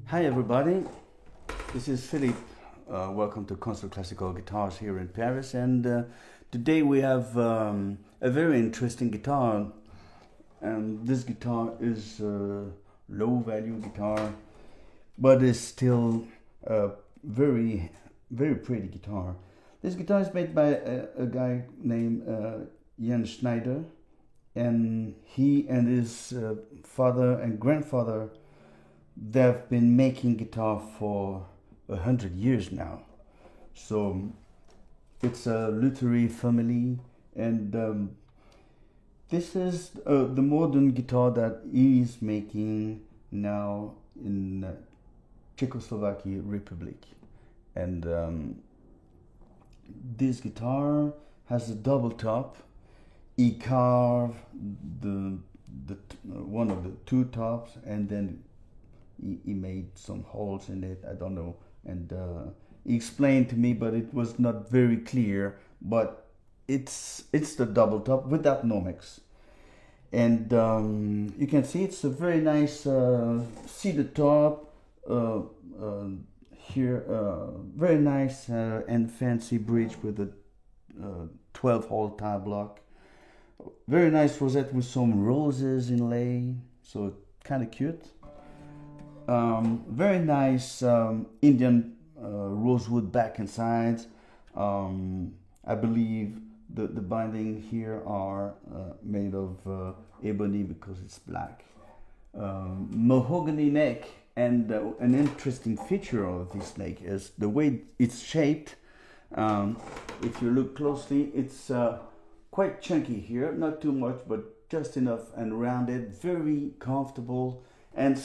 Hi everybody, this is Philippe. Welcome to Concert Classical Guitars here in Paris, and today we have a very interesting guitar. And this guitar is a low value guitar, but is still a very pretty guitar. This guitar is made by a guy named Jan Schneider, and he and his father and grandfather, they've been making guitar for 100 years now. So it's a literary family, and this is the modern guitar that he is making now in Czechoslovakia Republic. And this guitar has a double top. He carved the one of the two tops, and then he made some holes in it. I don't know, and he explained to me, but it was not very clear. But it's the double top without Nomex, and you can see it's a very nice cedar top here. Very nice and fancy bridge with a 12-hole tie block. Very nice rosette with some roses inlay, so kind of cute. Very nice Indian rosewood back and sides. I believe the binding here are made of ebony because it's black. Mahogany neck, and an interesting feature of this neck is the way it's shaped. If you look closely, it's quite chunky here, not too much, but just enough, and rounded, very comfortable, and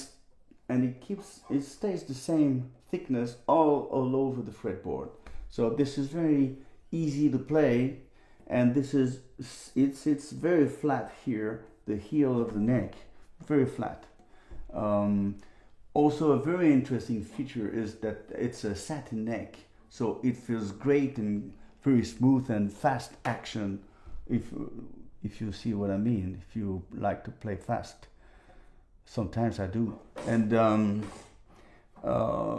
it stays the same thickness all over the fretboard. So this is very easy to play, and it's very flat here, the heel of the neck, very flat. Also, a very interesting feature is that it's a satin neck, so it feels great and very smooth and fast action, if you see what I mean, if you like to play fast. Sometimes I do. And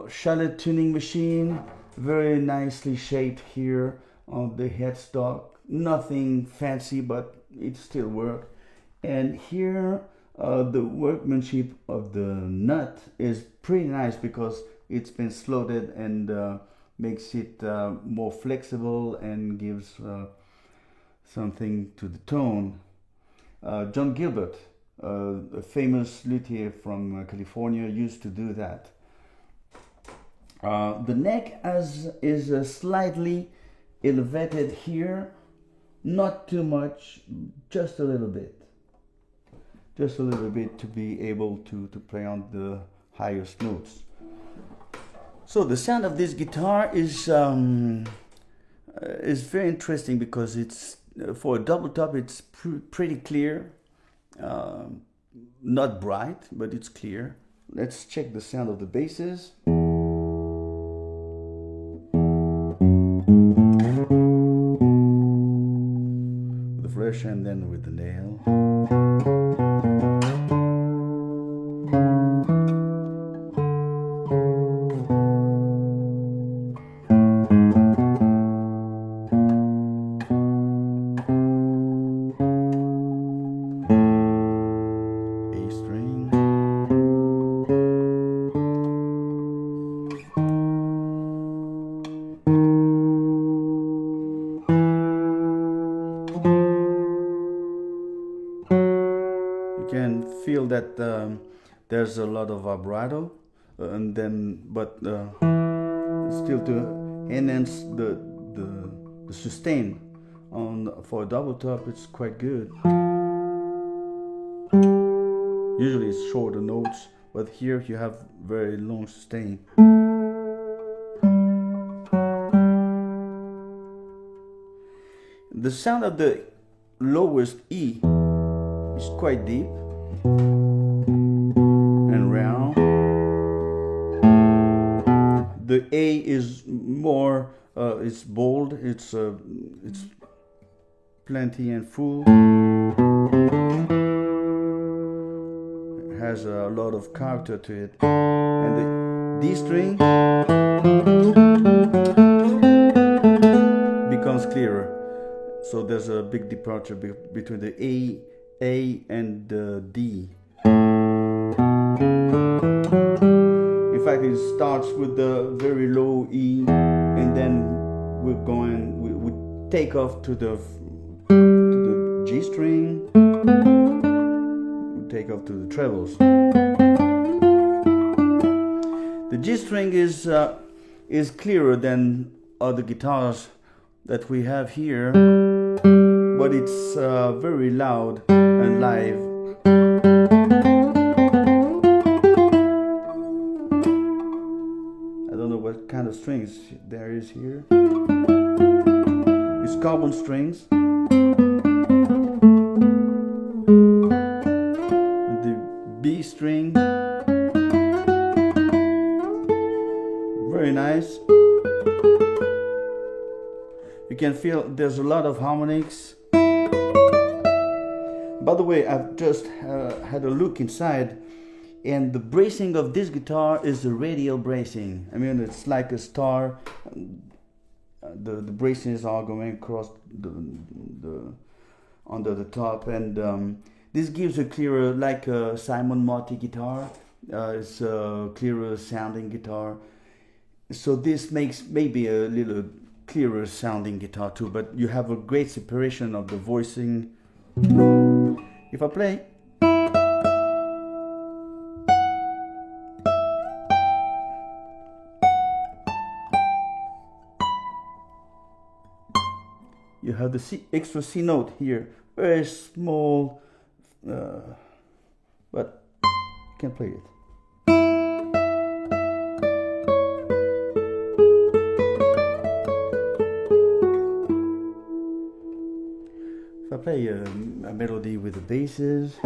chalet tuning machine, very nicely shaped here on the headstock. Nothing fancy, but it still works. And here the workmanship of the nut is pretty nice because it's been slotted and makes it more flexible and gives something to the tone. John Gilbert, a famous luthier from California, used to do that. The neck is slightly elevated here, not too much, just a little bit. Just a little bit to be able to play on the highest notes. So the sound of this guitar is very interesting because it's for a double top. It's pretty clear. Not bright, but it's clear. Let's check the sound of the basses. With the flush and then with the nail. You can feel that there's a lot of vibrato, and then still to enhance the sustain for a double top, it's quite good. Usually it's shorter notes, but here you have very long sustain. The sound of the lowest E is quite deep and round. The A is more, it's bold, it's plenty and full. It has a lot of character to it, and D string becomes clearer. So there's a big departure between the A and the D. In fact, it starts with the very low E, and then we take off to the G string, we take off to the trebles. The G string is clearer than other guitars that we have here, but it's very loud and live. I don't know what kind of strings there is here. It's carbon strings. And the B string. Very nice. You can feel there's a lot of harmonics. By the way, I've just had a look inside, and the bracing of this guitar is a radial bracing. I mean, it's like a star. The bracings are going across the under the top, and this gives a clearer, like a Simon Marty guitar. It's a clearer sounding guitar. So this makes maybe a little clearer sounding guitar too, but you have a great separation of the voicing. If I play, you have the extra C note here, very small, but you can play it. I play a melody with the basses.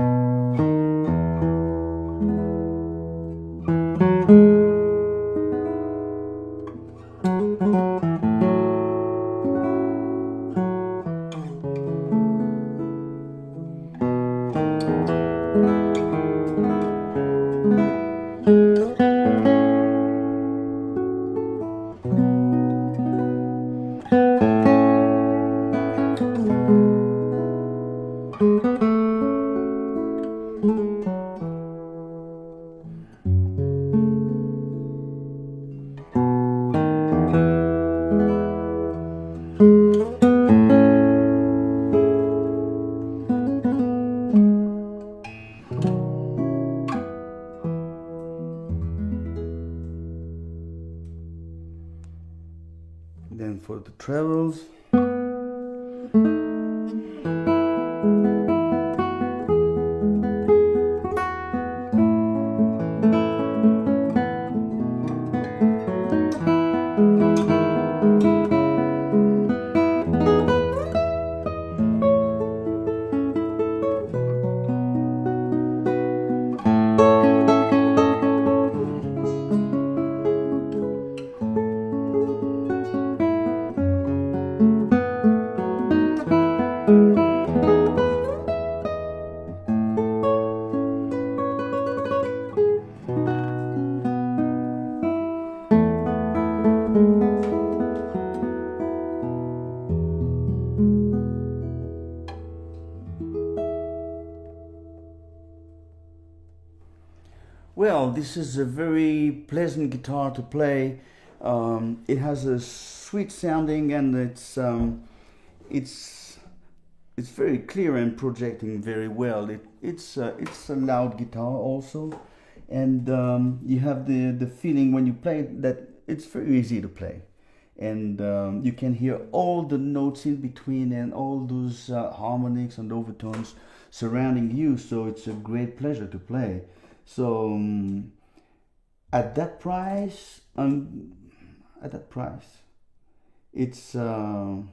Then for the trebles, well, this is a very pleasant guitar to play. It has a sweet sounding, and it's very clear and projecting very well. It's a loud guitar also, and you have the feeling when you play it that it's very easy to play, and you can hear all the notes in between and all those harmonics and overtones surrounding you. So it's a great pleasure to play. So at that price, it's a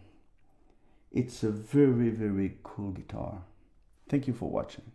very, very cool guitar. Thank you for watching.